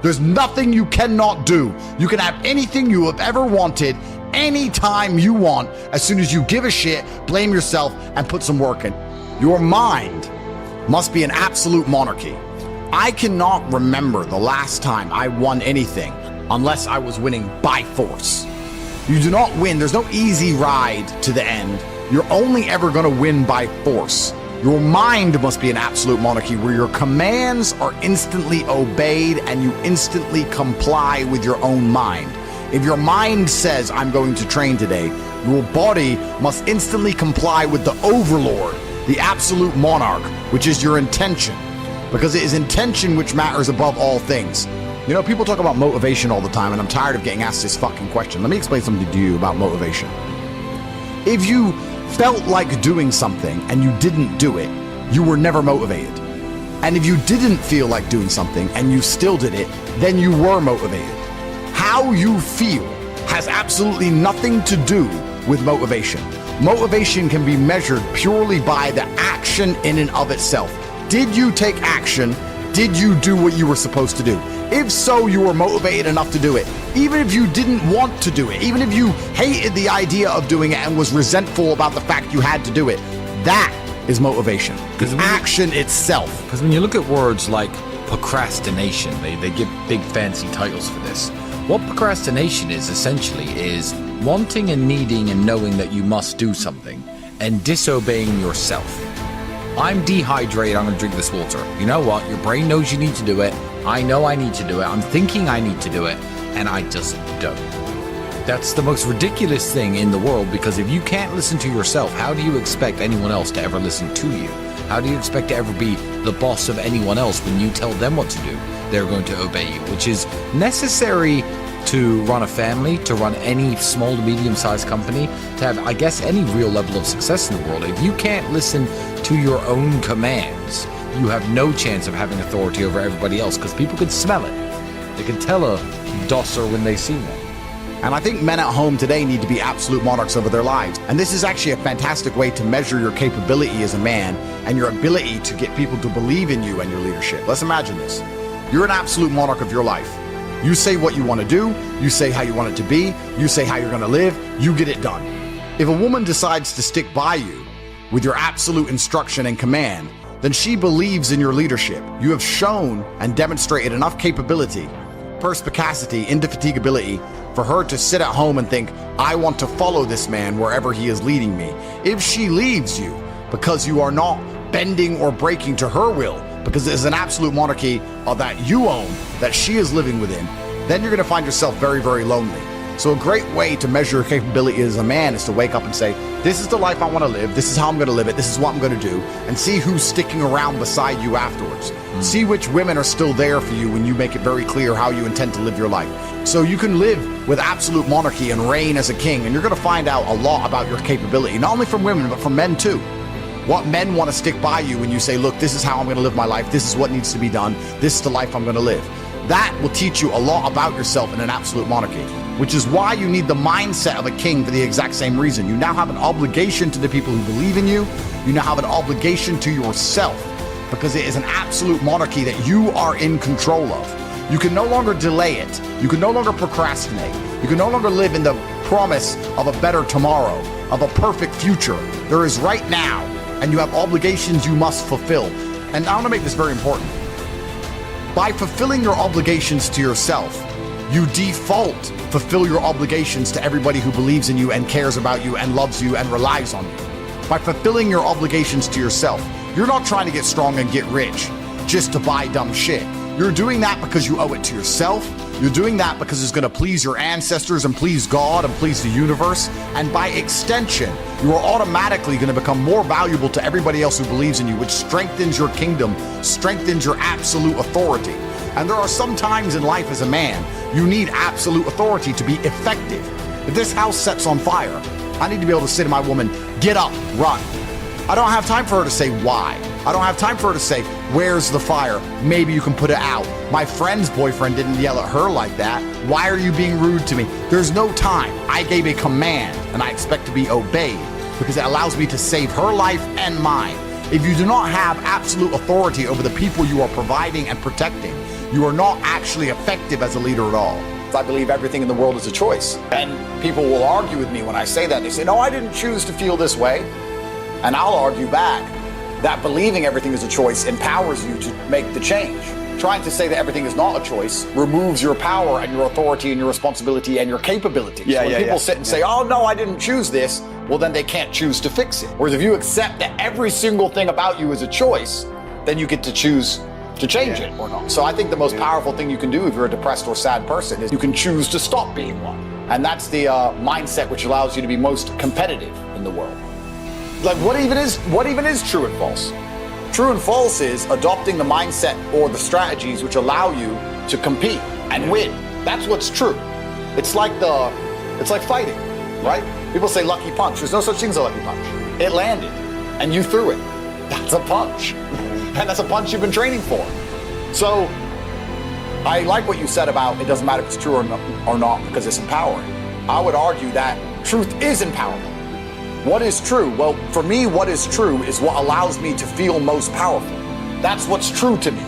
There's nothing you cannot do. You can have anything you have ever wanted, anytime you want, as soon as you give a shit, blame yourself, and put some work in. Your mind must be an absolute monarchy. I cannot remember the last time I won anything unless I was winning by force. You do not win. There's no easy ride to the end. You're only ever going to win by force. Your mind must be an absolute monarchy where your commands are instantly obeyed and you instantly comply with your own mind. If your mind says, I'm going to train today, your body must instantly comply with the overlord, the absolute monarch, which is your intention. Because it is intention which matters above all things. You know, people talk about motivation all the time, and I'm tired of getting asked this fucking question. Let me explain something to you about motivation. If you felt like doing something and you didn't do it, you were never motivated. And if you didn't feel like doing something and you still did it, then you were motivated. How you feel has absolutely nothing to do with motivation. Motivation can be measured purely by the action in and of itself. Did you take action? Did you do what you were supposed to do? If so, you were motivated enough to do it. Even if you didn't want to do it, even if you hated the idea of doing it and was resentful about the fact you had to do it, that is motivation. The action itself. Because when you look at words like procrastination, they give big fancy titles for this. What procrastination is essentially is wanting and needing and knowing that you must do something and disobeying yourself. I'm dehydrated, I'm going to drink this water. You know what? Your brain knows you need to do it. I know I need to do it. I'm thinking I need to do it, and I just don't. That's the most ridiculous thing in the world, because if you can't listen to yourself, how do you expect anyone else to ever listen to you? How do you expect to ever be the boss of anyone else when you tell them what to do? They're going to obey you, which is necessary to run a family, to run any small to medium-sized company, to have, I guess, any real level of success in the world. If you can't listen to your own commands, you have no chance of having authority over everybody else, because people can smell it. They can tell a dosser when they see one. And I think men at home today need to be absolute monarchs over their lives. And this is actually a fantastic way to measure your capability as a man and your ability to get people to believe in you and your leadership. Let's imagine this. You're an absolute monarch of your life. You say what you want to do, you say how you want it to be, you say how you're going to live, you get it done. If a woman decides to stick by you with your absolute instruction and command, then she believes in your leadership. You have shown and demonstrated enough capability, perspicacity, indefatigability for her to sit at home and think, I want to follow this man wherever he is leading me. If she leaves you because you are not bending or breaking to her will, because it is an absolute monarchy that you own, that she is living within, then you're going to find yourself very, very lonely. So a great way to measure your capability as a man is to wake up and say, this is the life I want to live, this is how I'm going to live it, this is what I'm going to do, and see who's sticking around beside you afterwards. See which women are still there for you when you make it very clear how you intend to live your life. So you can live with absolute monarchy and reign as a king, and you're going to find out a lot about your capability, not only from women, but from men too. What men want to stick by you when you say, look, this is how I'm going to live my life, this is what needs to be done, this is the life I'm going to live. That will teach you a lot about yourself in an absolute monarchy, which is why you need the mindset of a king for the exact same reason. You now have an obligation to the people who believe in you. You now have an obligation to yourself, because it is an absolute monarchy that you are in control of. You can no longer delay it. You can no longer procrastinate. You can no longer live in the promise of a better tomorrow, of a perfect future. There is right now, and you have obligations you must fulfill. And I want to make this very important. By fulfilling your obligations to yourself, you default fulfill your obligations to everybody who believes in you and cares about you and loves you and relies on you. By fulfilling your obligations to yourself, you're not trying to get strong and get rich just to buy dumb shit. You're doing that because you owe it to yourself. You're doing that because it's going to please your ancestors and please God and please the universe. And by extension, you are automatically going to become more valuable to everybody else who believes in you, which strengthens your kingdom, strengthens your absolute authority. And there are some times in life as a man, you need absolute authority to be effective. If this house sets on fire, I need to be able to say to my woman, get up, run. I don't have time for her to say why. I don't have time for her to say, where's the fire? Maybe you can put it out. My friend's boyfriend didn't yell at her like that. Why are you being rude to me? There's no time. I gave a command and I expect to be obeyed because it allows me to save her life and mine. If you do not have absolute authority over the people you are providing and protecting, you are not actually effective as a leader at all. I believe everything in the world is a choice. And people will argue with me when I say that. They say, no, I didn't choose to feel this way. And I'll argue back that believing everything is a choice empowers you to make the change. Trying to say that everything is not a choice removes your power and your authority and your responsibility and your capabilities. When people sit and say, oh, no, I didn't choose this, well, then they can't choose to fix it. Whereas if you accept that every single thing about you is a choice, then you get to choose to change it or not. So I think the most powerful thing you can do if you're a depressed or sad person is you can choose to stop being one. And that's the mindset which allows you to be most competitive in the world. Like what even is true and false? True and false is adopting the mindset or the strategies which allow you to compete and win. That's what's true. It's like fighting, right? People say lucky punch. There's no such thing as a lucky punch. It landed and you threw it. That's a punch. And that's a punch you've been training for. So I like what you said about it doesn't matter if it's true or not because it's empowering. I would argue that truth is empowering. What is true? Well, for me, what is true is what allows me to feel most powerful. That's what's true to me.